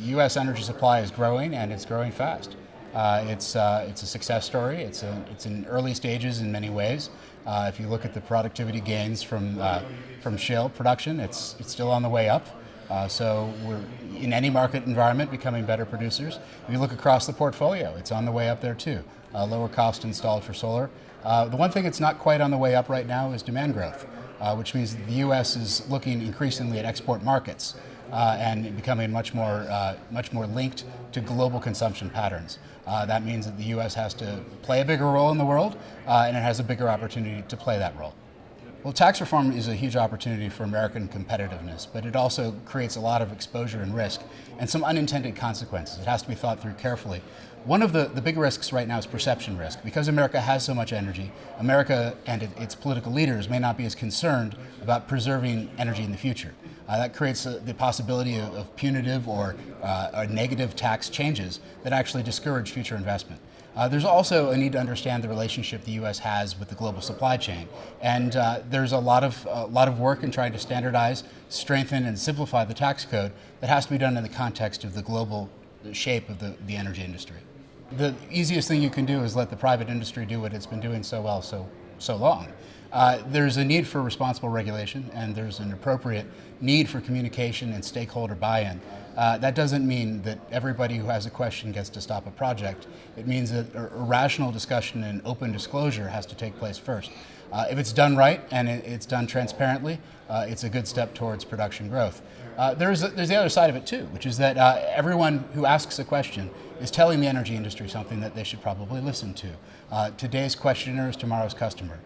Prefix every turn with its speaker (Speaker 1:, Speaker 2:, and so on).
Speaker 1: U.S. energy supply is growing, and it's growing fast. It's a success story. It's in early stages in many ways. If you look at the productivity gains from shale production, it's still on the way up. So we're in any market environment becoming better producers. If you look across the portfolio, it's on the way up there too. Lower cost installed for solar. The one thing that's not quite on the way up right now is demand growth, which means that the U.S. is looking increasingly at export markets and becoming much more linked to global consumption patterns. That means that the U.S. has to play a bigger role in the world, and it has a bigger opportunity to play that role. Well, tax reform is a huge opportunity for American competitiveness, but it also creates a lot of exposure and risk and some unintended consequences. It has to be thought through carefully. One of the big risks right now is perception risk. Because America has so much energy, America and its political leaders may not be as concerned about preserving energy in the future. That creates the possibility of punitive or negative tax changes that actually discourage future investment. There's also a need to understand the relationship the U.S. has with the global supply chain, and there's a lot of work in trying to standardize, strengthen, and simplify the tax code that has to be done in the context of the global shape of the energy industry. The easiest thing you can do is let the private industry do what it's been doing so well so long. There's a need for responsible regulation, and there's an appropriate need for communication and stakeholder buy-in. That doesn't mean that everybody who has a question gets to stop a project. It means that a rational discussion and open disclosure has to take place first. If it's done right and it's done transparently, it's a good step towards production growth. There's the other side of it too, which is that everyone who asks a question is telling the energy industry something that they should probably listen to. Today's questioner is tomorrow's customer.